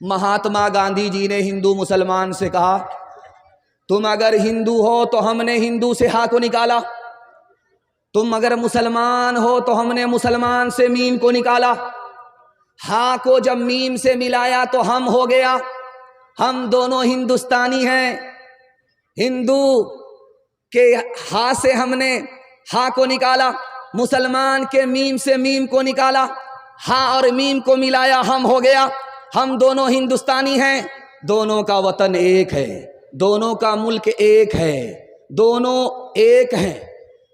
महात्मा गांधी जी ने हिंदू मुसलमान से कहा, तुम अगर हिंदू हो तो हमने हिंदू से हा को निकाला, तुम अगर मुसलमान हो तो हमने मुसलमान से मीम को निकाला। हा को जब मीम से मिलाया तो हम हो गया, हम दोनों हिंदुस्तानी हैं। हिंदू के हा से हमने हा को निकाला, मुसलमान के मीम से मीम को निकाला, हा और मीम को मिलाया, हम हो गया, हम दोनों हिंदुस्तानी हैं। दोनों का वतन एक है, दोनों का मुल्क एक है, दोनों एक हैं,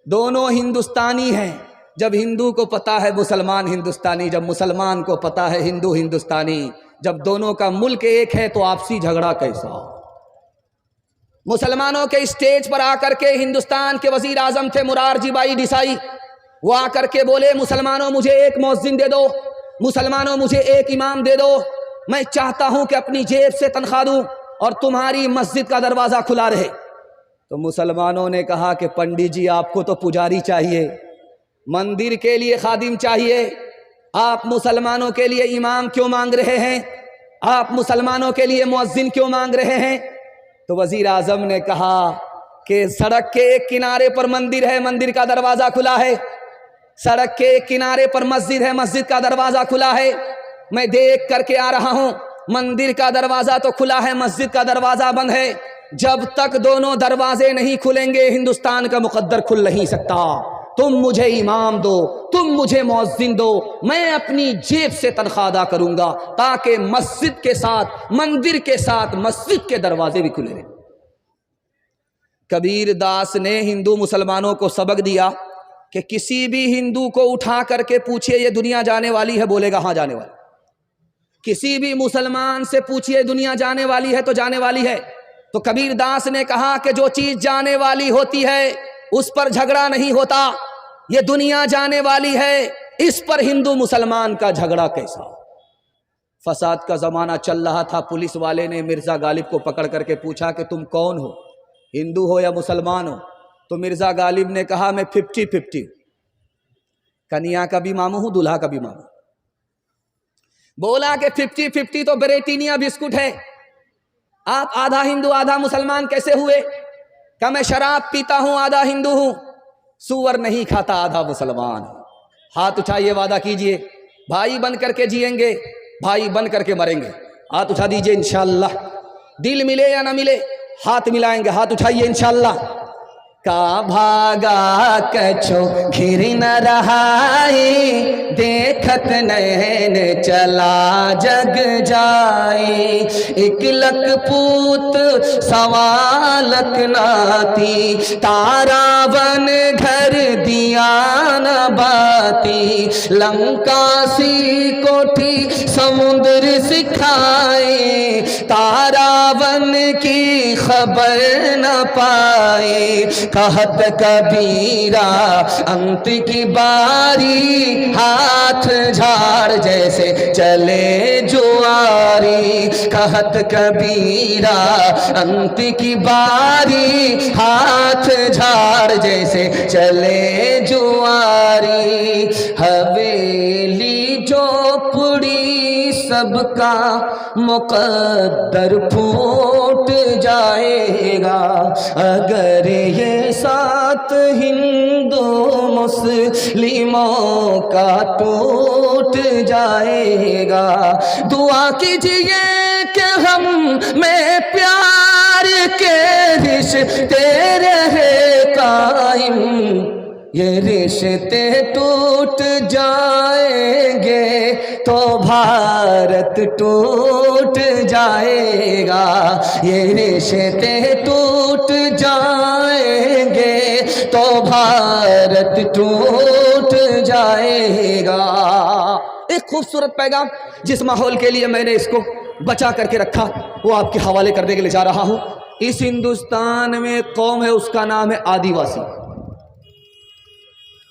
दोनों हिंदुस्तानी हैं। जब हिंदू को पता है मुसलमान हिंदुस्तानी, जब मुसलमान को पता है हिंदू हिंदुस्तानी, जब दोनों का मुल्क एक है तो आपसी झगड़ा कैसा? मुसलमानों के स्टेज पर आकर के हिंदुस्तान के वजीर आजम थे मुरारजी भाई देसाई, वो आकर के बोले, मुसलमानों मुझे एक मौज़िन दे दो, मुसलमानों मुझे एक इमाम दे दो, मैं चाहता हूं कि अपनी जेब से तनख्वाह दूं और तुम्हारी मस्जिद का दरवाज़ा खुला रहे। तो मुसलमानों ने कहा कि पंडित जी आपको तो पुजारी चाहिए, मंदिर के लिए खादिम चाहिए, आप मुसलमानों के लिए इमाम क्यों मांग रहे हैं? आप मुसलमानों के लिए मुअज्जिन क्यों मांग रहे हैं? तो वजीर आजम ने कहा कि सड़क के एक किनारे पर मंदिर है, मंदिर का दरवाज़ा खुला है, सड़क के एक किनारे पर मस्जिद है, मस्जिद का दरवाज़ा खुला है, मैं देख करके आ रहा हूं, मंदिर का दरवाज़ा तो खुला है, मस्जिद का दरवाज़ा बंद है। जब तक दोनों दरवाजे नहीं खुलेंगे हिंदुस्तान का मुकद्दर खुल नहीं सकता। तुम मुझे इमाम दो, तुम मुझे मुअज्जिन दो, मैं अपनी जेब से तनख्वाह अदा करूंगा ताकि मस्जिद के साथ, मंदिर के साथ मस्जिद के दरवाजे भी खुले रहें। कबीर दास ने हिंदू मुसलमानों को सबक दिया कि किसी भी हिंदू को उठा करके पूछिए ये दुनिया जाने वाली है, बोलेगा हाँ जाने वाली। किसी भी मुसलमान से पूछिए दुनिया जाने वाली है तो जाने वाली है। तो कबीर दास ने कहा कि जो चीज जाने वाली होती है उस पर झगड़ा नहीं होता, ये दुनिया जाने वाली है, इस पर हिंदू मुसलमान का झगड़ा कैसा? फसाद का जमाना चल रहा था, पुलिस वाले ने मिर्जा गालिब को पकड़ करके पूछा कि तुम कौन हो, हिंदू हो या मुसलमान हो? तो मिर्जा गालिब ने कहा मैं 50-50, कन्या का भी मामू हूं, दूल्हा का भी मामू। बोला कि 50-50 तो ब्रेटिनिया बिस्कुट है, आप आधा हिंदू आधा मुसलमान कैसे हुए? क्या मैं शराब पीता हूं आधा हिंदू हूं, सूअर नहीं खाता आधा मुसलमान। हाथ उठाइए, वादा कीजिए, भाई बन करके जिएंगे, भाई बन करके मरेंगे। हाथ उठा दीजिए इंशाअल्लाह, दिल मिले या ना मिले हाथ मिलाएंगे, हाथ उठाइए इंशाअल्लाह। का भागा कछो घिर न रहाई, देखत नैन चला जग जाए। एक लक पूत सवालक नाती, तारा बन घर दिया न बाती। लंका सी कोठी समुद्र सिखाए, तारा बन की खबर न पाए। कहत कबीरा अंत की बारी, हाथ झाड़ जैसे चले जुआरी। कहत कबीरा अंत की बारी, हाथ झाड़ जैसे चले जुआरी। हवेली झोपड़ी सबका मुकद्दर फूट जाएगा, अगर ये साथ हिंदू मुस्लिमों का टूट जाएगा। दुआ कीजिए कि हम में प्यार के रिश्ते रहे कायम, ये रिश्ते टूट जाएंगे तो भारत टूट जाएगा। ये रिश्ते टूट जाएंगे तो भारत टूट जाएगा। एक खूबसूरत पैगाम जिस माहौल के लिए मैंने इसको बचा करके रखा वो आपके हवाले करने के लिए जा रहा हूं। इस हिंदुस्तान में कौम है, उसका नाम है आदिवासी।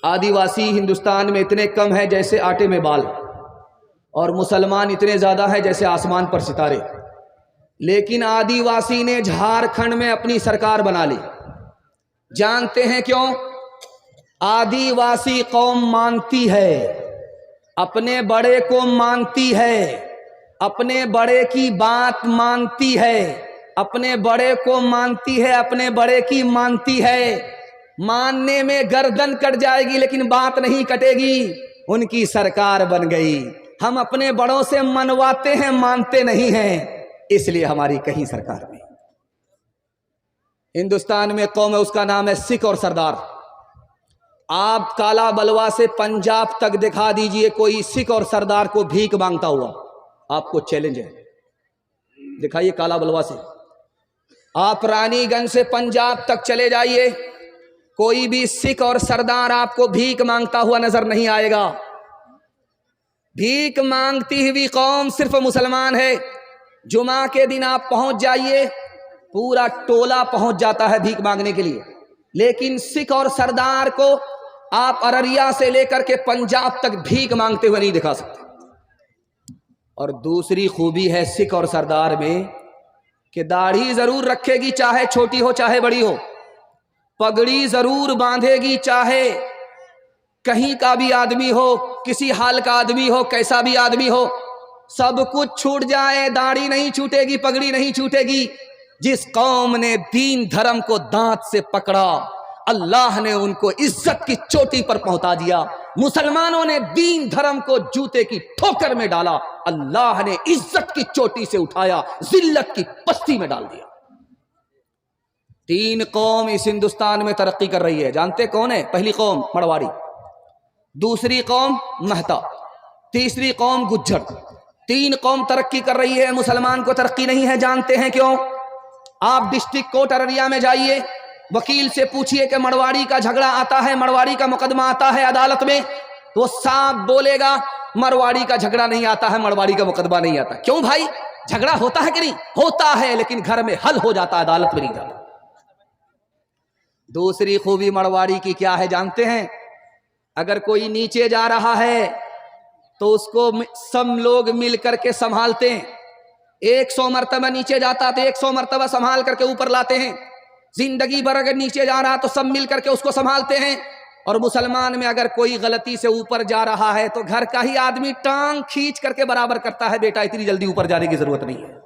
आदिवासी हिंदुस्तान में इतने कम है जैसे आटे में बाल, और मुसलमान इतने ज़्यादा है जैसे आसमान पर सितारे। लेकिन आदिवासी ने झारखंड में अपनी सरकार बना ली। जानते हैं क्यों? आदिवासी कौम मानती है, अपने बड़े को मानती है, अपने बड़े की बात मानती है, अपने बड़े को मानती है, अपने बड़े की मानती है। मानने में गर्दन कट जाएगी लेकिन बात नहीं कटेगी। उनकी सरकार बन गई। हम अपने बड़ों से मनवाते हैं, मानते नहीं हैं, इसलिए हमारी कहीं सरकार नहीं। हिंदुस्तान में कौम है, उसका नाम है सिख और सरदार। आप काला बलवा से पंजाब तक दिखा दीजिए कोई सिख और सरदार को भीख मांगता हुआ, आपको चैलेंज है, दिखाइए काला बलवा से। आप रानीगंज से पंजाब तक चले जाइए, कोई भी सिख और सरदार आपको भीख मांगता हुआ नजर नहीं आएगा। भीख मांगती हुई कौम सिर्फ मुसलमान है। जुमा के दिन आप पहुंच जाइए, पूरा टोला पहुंच जाता है भीख मांगने के लिए, लेकिन सिख और सरदार को आप अररिया से लेकर के पंजाब तक भीख मांगते हुए नहीं दिखा सकते। और दूसरी खूबी है सिख और सरदार में कि दाढ़ी जरूर रखेगी, चाहे छोटी हो चाहे बड़ी हो, पगड़ी जरूर बांधेगी, चाहे कहीं का भी आदमी हो, किसी हाल का आदमी हो, कैसा भी आदमी हो, सब कुछ छूट जाए, दाढ़ी नहीं छूटेगी, पगड़ी नहीं छूटेगी। जिस कौम ने दीन धर्म को दांत से पकड़ा, अल्लाह ने उनको इज्जत की चोटी पर पहुंचा दिया। मुसलमानों ने दीन धर्म को जूते की ठोकर में डाला, अल्लाह ने इज्जत की चोटी से उठाया, जिल्लत की पस्ती में डाल दिया। 3 कौम इस हिंदुस्तान में तरक्की कर रही है, जानते कौन है? पहली कौम मरवाड़ी, दूसरी कौम महता, तीसरी कौम गुज्जर। 3 कौम तरक्की कर रही है, मुसलमान को तरक्की नहीं है। जानते हैं क्यों? आप डिस्ट्रिक्ट कोर्ट अररिया में जाइए, वकील से पूछिए कि मरवाड़ी का झगड़ा आता है, मरवाड़ी का मुकदमा आता है अदालत में, तो वो साफ बोलेगा मरवाड़ी का झगड़ा नहीं आता है, मरवाड़ी का मुकदमा नहीं आता। क्यों भाई? झगड़ा होता है कि नहीं? होता है, लेकिन घर में हल हो जाता है, अदालत में नहीं जाता। दूसरी खूबी मरवाड़ी की क्या है जानते हैं? अगर कोई नीचे जा रहा है तो उसको सब लोग मिलकर के संभालते हैं। 100 मरतबा नीचे जाता तो 100 मरतबा संभाल करके ऊपर लाते हैं। जिंदगी भर अगर नीचे जा रहा तो सब मिल करके उसको संभालते हैं। और मुसलमान में अगर कोई गलती से ऊपर जा रहा है तो घर का ही आदमी टांग खींच करके बराबर करता है, बेटा इतनी जल्दी ऊपर जाने की जरूरत नहीं है।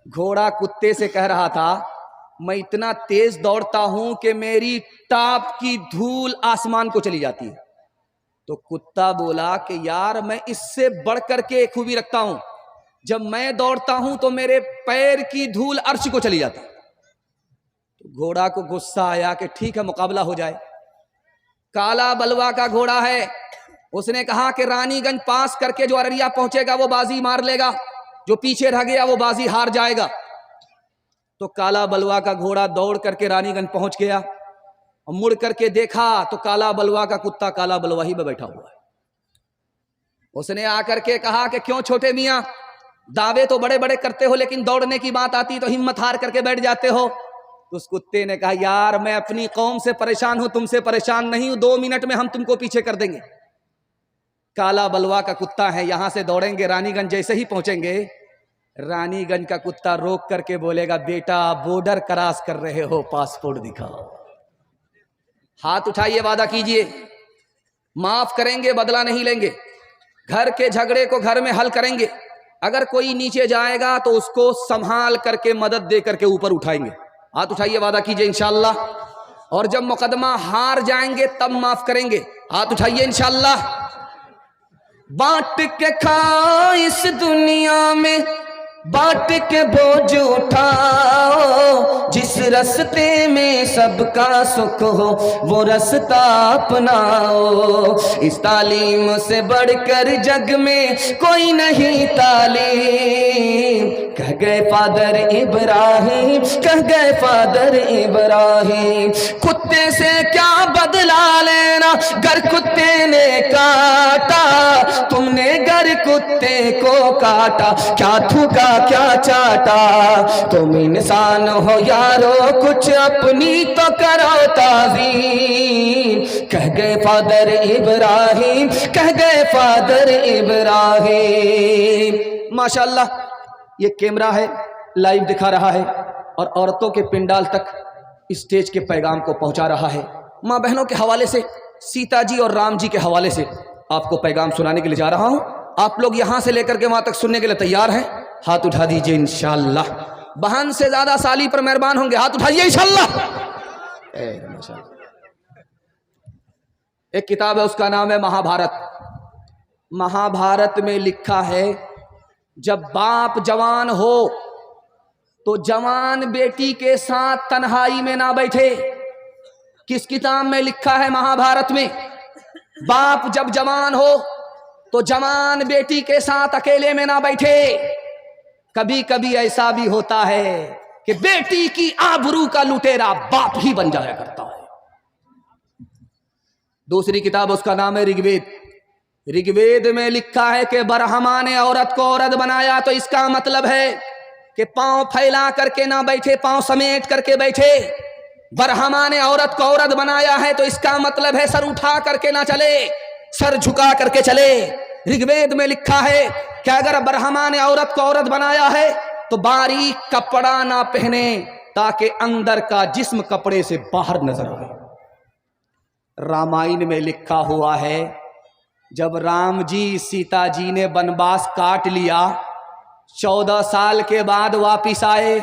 घोड़ा कुत्ते से कह रहा था, मैं इतना तेज दौड़ता हूं कि मेरी टाप की धूल आसमान को चली जाती है। तो कुत्ता बोला कि यार मैं इससे बढ़कर के एक खूबी रखता हूं, जब मैं दौड़ता हूं तो मेरे पैर की धूल अर्श को चली जाती है। तो घोड़ा को गुस्सा आया कि ठीक है, मुकाबला हो जाए। काला बलवा का घोड़ा है, उसने कहा कि रानीगंज पास करके जो अररिया पहुंचेगा वो बाजी मार लेगा, जो पीछे रह गया वो बाजी हार जाएगा। तो काला बलवा का घोड़ा दौड़ करके रानीगंज पहुंच गया और मुड़ करके देखा तो काला बलवा का कुत्ता काला बलवा ही में बैठा हुआ है। उसने आकर के कहा कि क्यों छोटे मियां, दावे तो बड़े बड़े करते हो लेकिन दौड़ने की बात आती तो हिम्मत हार करके बैठ जाते हो। तो उस कुत्ते ने कहा, यार मैं अपनी कौम से परेशान हूं, तुमसे परेशान नहीं हूं, 2 मिनट में हम तुमको पीछे कर देंगे। काला बलवा का कुत्ता है, यहां से दौड़ेंगे, रानीगंज जैसे ही पहुंचेंगे, रानीगंज का कुत्ता रोक करके बोलेगा, बेटा बॉर्डर क्रॉस कर रहे हो, पासपोर्ट दिखाओ। हाथ उठाइए, वादा कीजिए, माफ करेंगे, बदला नहीं लेंगे, घर के झगड़े को घर में हल करेंगे। अगर कोई नीचे जाएगा तो उसको संभाल करके मदद दे करके ऊपर उठाएंगे। हाथ उठाइए, वादा कीजिए इंशाअल्लाह। और जब मुकदमा हार जाएंगे तब माफ करेंगे। हाथ उठाइए इंशाअल्लाह। बांट के खा इस दुनिया में, बांट के बोझ उठाओ, जिस रास्ते में सबका सुख हो वो रास्ता अपनाओ। इस तालीम से बढ़कर जग में कोई नहीं तालीम, कह गए फादर इब्राहिम, कह गए फादर इब्राहिम। कुत्ते से क्या बदला लेना, गर कुत्ते ने काटा, तुमने गर कुत्ते को काटा, क्या थूका क्या चाटा। तुम इंसान हो यारो, कुछ अपनी तो करो ताज़ीम, कह गए फादर इब्राहिम, कह गए फादर इब्राहिम। माशाअल्लाह, ये कैमरा है, लाइव दिखा रहा है और औरतों के पिंडाल तक स्टेज के पैगाम को पहुंचा रहा है। माँ बहनों के हवाले से, सीता जी और राम जी के हवाले से आपको पैगाम सुनाने के लिए जा रहा हूं। आप लोग यहां से लेकर के वहां तक सुनने के लिए तैयार हैं? हाथ उठा दीजिए इंशाअल्लाह। बहन से ज्यादा साली पर मेहरबान होंगे, हाथ उठाइए इंशाअल्लाह। एक किताब है, उसका नाम है महाभारत। महाभारत में लिखा है जब बाप जवान हो तो जवान बेटी के साथ तन्हाई में ना बैठे। किस किताब में लिखा है? महाभारत में। बाप जब जवान हो तो जवान बेटी के साथ अकेले में ना बैठे। कभी कभी ऐसा भी होता है कि बेटी की आबरू का लुटेरा बाप ही बन जाया करता है। दूसरी किताब, उसका नाम है ऋग्वेद। ऋग्वेद में लिखा है कि ब्रह्मा ने औरत को औरत बनाया तो इसका मतलब है कि पांव फैला करके ना बैठे, पांव समेट करके बैठे। ब्रह्मा ने औरत को औरत बनाया है तो इसका मतलब है सर उठा करके ना चले, सर झुका करके चले। ऋग्वेद में लिखा है कि अगर ब्रह्मा ने औरत को औरत बनाया है तो बारीक कपड़ा ना पहने ताकि अंदर का जिस्म कपड़े से बाहर नजर आए। रामायण में लिखा हुआ है जब राम जी सीता जी ने वनवास काट लिया, 14 साल के बाद वापिस आए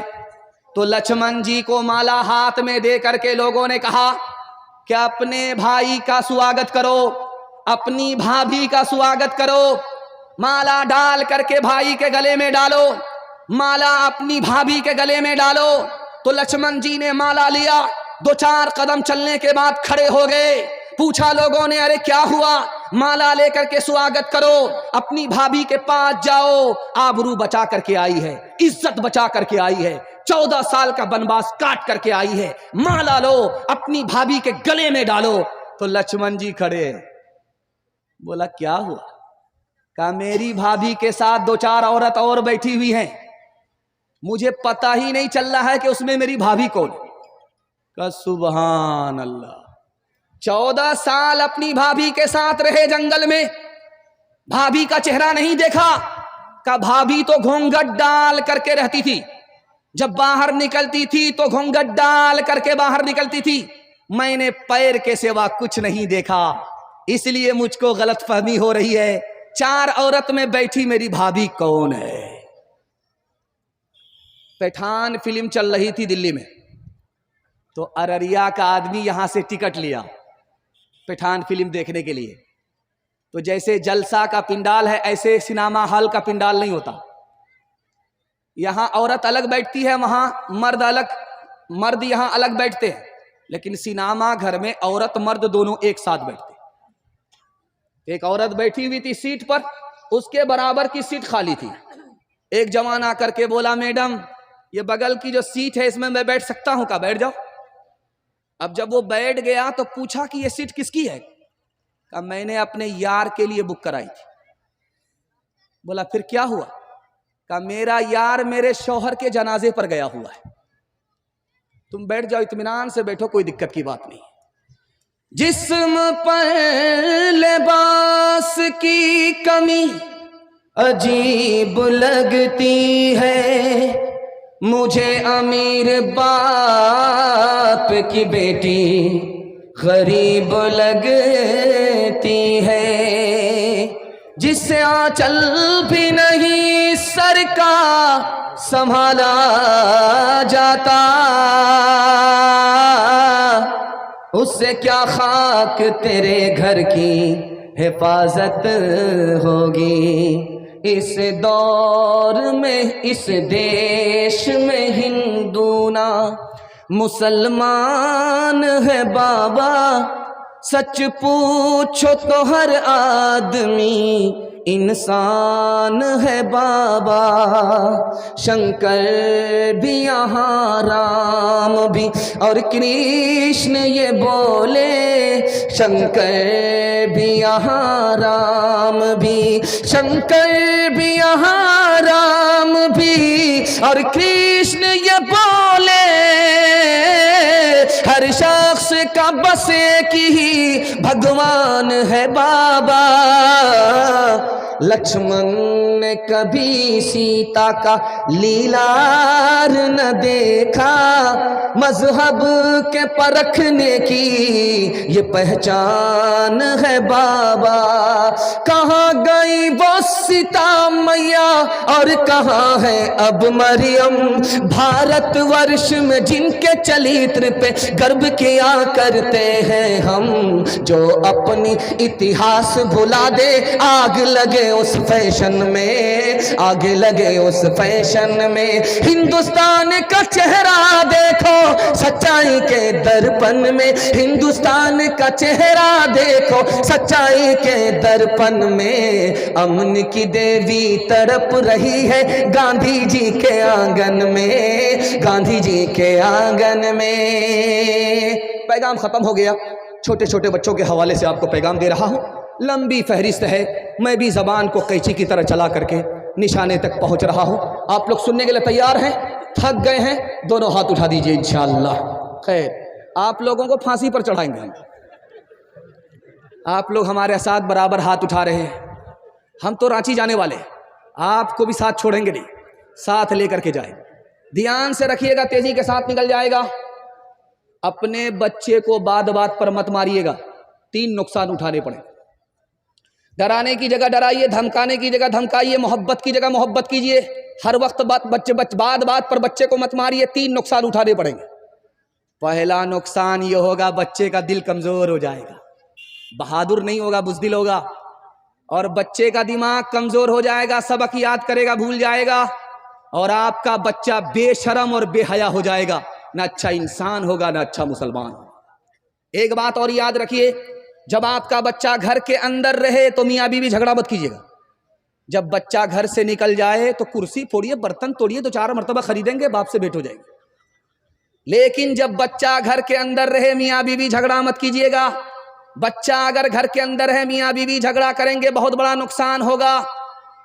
तो लक्ष्मण जी को माला हाथ में दे करके लोगों ने कहा कि अपने भाई का स्वागत करो, अपनी भाभी का स्वागत करो, माला डाल करके भाई के गले में डालो, माला अपनी भाभी के गले में डालो। तो लक्ष्मण जी ने माला लिया, 2-4 कदम चलने के बाद खड़े हो गए। पूछा लोगों ने, अरे क्या हुआ? माला लेकर के स्वागत करो, अपनी भाभी के पास जाओ, आबरू बचा करके आई है, इज्जत बचा करके आई है, 14 साल का वनवास काट करके आई है, माला लो, अपनी भाभी के गले में डालो। तो लक्ष्मण जी खड़े, बोला क्या हुआ? कहा मेरी भाभी के साथ 2-4 औरत और बैठी हुई हैं, मुझे पता ही नहीं चल रहा है कि उसमें मेरी भाभी कौन। कहा सुभान अल्लाह, 14 साल अपनी भाभी के साथ रहे जंगल में, भाभी का चेहरा नहीं देखा। का भाभी तो घूंघट डाल करके रहती थी, जब बाहर निकलती थी तो घूंघट डाल करके बाहर निकलती थी। मैंने पैर के सिवा कुछ नहीं देखा, इसलिए मुझको गलतफहमी हो रही है, 4 औरत में बैठी मेरी भाभी कौन है। पठान फिल्म चल रही थी दिल्ली में, तो अररिया का आदमी यहां से टिकट लिया पठान फिल्म देखने के लिए। तो जैसे जलसा का पिंडाल है ऐसे सिनेमा हॉल का पिंडाल नहीं होता। यहां औरत अलग बैठती है, वहां मर्द अलग, मर्द यहां अलग बैठते हैं। लेकिन सिनेमा घर में औरत मर्द दोनों एक साथ बैठते। एक औरत बैठी हुई थी सीट पर, उसके बराबर की सीट खाली थी। एक जवान आकर के बोला, मैडम ये बगल की जो सीट है इसमें मैं बैठ सकता हूं? का बैठ जाओ। अब जब वो बैठ गया तो पूछा कि ये सीट किसकी है? कहा मैंने अपने यार के लिए बुक कराई थी। बोला फिर क्या हुआ? कहा मेरा यार मेरे शौहर के जनाजे पर गया हुआ है, तुम बैठ जाओ, इत्मीनान से बैठो, कोई दिक्कत की बात नहीं। जिस्म पर लिबास की कमी अजीब लगती है, मुझे अमीर बाप की बेटी गरीब लगती है, जिससे आंचल भी नहीं सर का संभाला जाता, उससे क्या खाक तेरे घर की हिफाजत होगी। इस दौर में इस देश में हिंदू ना मुसलमान है बाबा, सच पूछो तो हर आदमी इंसान है बाबा। शंकर भी यहाँ राम भी और कृष्ण ये बोले, शंकर भी यहाँ राम भी, शंकर भी यहाँ राम भी और कृष्ण ये बोले, हर शख्स का बस एक ही भगवान है बाबा। लक्ष्मण ने कभी सीता का लीलार न देखा। मजहब के परखने की ये पहचान है बाबा। कहाँ गई वो सीता मैया और कहाँ है अब मरियम। भारतवर्ष में जिनके चरित्र पे गर्व किया करते हैं हम, जो अपनी इतिहास भुला दे आग लगे उस फैशन में, आग लगे उस फैशन में। हिंदुस्तान का चेहरा देखो सच्चाई के दर्पण में, हिंदुस्तान का चेहरा देखो सच्चाई के दर्पण में। अमन की देवी तड़प रही है गांधी जी के आंगन में, गांधी जी के आंगन में। पैगाम खत्म हो गया। छोटे छोटे बच्चों के हवाले से आपको पैगाम दे रहा हूं। लंबी फहरिस्त है, मैं भी जबान को कैंची की तरह चला करके निशाने तक पहुंच रहा हूं। आप लोग सुनने के लिए तैयार हैं? थक गए हैं? दोनों हाथ उठा दीजिए इंशाअल्लाह। खैर, आप लोगों को फांसी पर चढ़ाएंगे हम। आप लोग हमारे साथ बराबर हाथ उठा रहे हैं। हम तो रांची जाने वाले, आपको भी साथ छोड़ेंगे नहीं, साथ लेकर के जाए। ध्यान से रखिएगा, तेजी के साथ निकल जाएगा। अपने बच्चे को बात बात पर मत मारिएगा, 3 नुकसान उठाने पड़े। डराने की जगह डराइए, धमकाने की जगह धमकाइए, मोहब्बत की जगह मोहब्बत कीजिए। हर वक्त बात बात पर बच्चे को मत मारिए, 3 नुकसान उठाने पड़ेंगे। पहला नुकसान ये होगा, बच्चे का दिल कमजोर हो जाएगा, बहादुर नहीं होगा, बुज़दिल होगा। और बच्चे का दिमाग कमजोर हो जाएगा, सबक याद करेगा भूल जाएगा, और आपका बच्चा बेशरम और बेहया हो जाएगा। ना अच्छा इंसान होगा, ना अच्छा मुसलमान। एक बात और याद रखिए, जब आपका बच्चा घर के अंदर रहे तो मियाँ बीवी झगड़ा मत कीजिएगा। जब बच्चा घर से निकल जाए तो कुर्सी फोड़िए, बर्तन तोड़िए, 2-4 मरतबा खरीदेंगे, बाप से भेंट हो जाएगी। लेकिन जब बच्चा घर के अंदर रहे, मियाँ बीवी झगड़ा मत कीजिएगा। बच्चा अगर घर के अंदर है, मियाँ बीवी झगड़ा करेंगे, बहुत बड़ा नुकसान होगा।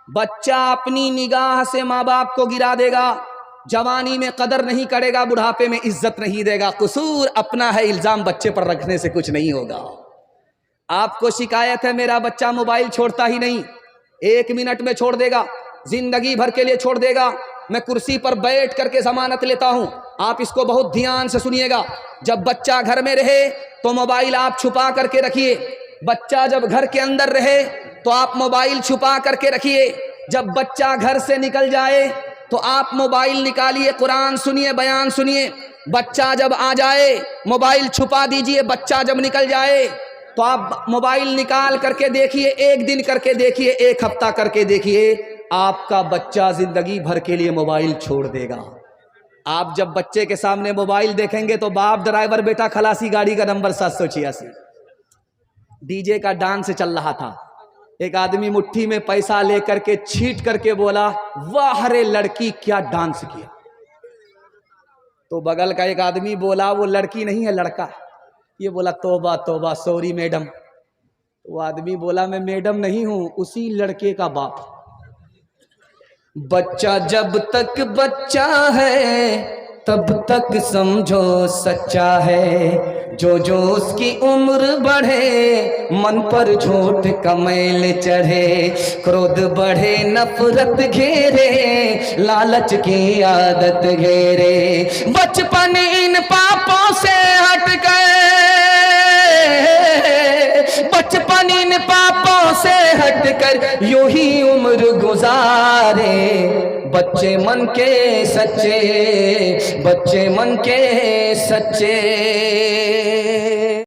बच्चा अपनी निगाह से माँ बाप को गिरा देगा, जवानी में कदर नहीं करेगा, बुढ़ापे में इज्जत नहीं देगा। कसूर अपना है, इल्जाम बच्चे पर रखने से कुछ नहीं होगा। आपको शिकायत है मेरा बच्चा मोबाइल छोड़ता ही नहीं, 1 मिनट में छोड़ देगा, जिंदगी भर के लिए छोड़ देगा। मैं कुर्सी पर बैठ करके जमानत लेता हूं, आप इसको बहुत ध्यान से सुनिएगा। जब बच्चा घर में रहे तो मोबाइल आप छुपा करके रखिए। बच्चा जब घर के अंदर रहे तो आप मोबाइल छुपा करके रखिए। जब बच्चा घर से निकल जाए तो आप मोबाइल निकालिए, कुरान सुनिए, बयान सुनिए। बच्चा जब आ जाए मोबाइल छुपा दीजिए। बच्चा जब निकल जाए तो आप मोबाइल निकाल करके देखिए, 1 दिन करके देखिए, 1 हफ्ता करके देखिए, आपका बच्चा जिंदगी भर के लिए मोबाइल छोड़ देगा। आप जब बच्चे के सामने मोबाइल देखेंगे तो बाप ड्राइवर, बेटा खलासी, गाड़ी का नंबर 786। डीजे का डांस चल रहा था, एक आदमी मुट्ठी में पैसा लेकर के छीट करके बोला, वाह रे लड़की क्या डांस किया। तो बगल का एक आदमी बोला, वो लड़की नहीं है लड़का। ये बोला, तौबा तौबा, सॉरी मैडम। वो आदमी बोला, मैं मैडम नहीं हूं, उसी लड़के का बाप। बच्चा जब तक बच्चा है तब तक समझो सच्चा है। जो जो उसकी उम्र बढ़े मन पर झूठ का मैल चढ़े। क्रोध बढ़े नफरत घेरे, लालच की आदत घेरे। बचपन इन पापों से हट गए, बचपन इन पापों से हटकर यूं ही उम्र गुजारे। बच्चे मन के सच्चे, बच्चे मन के सच्चे।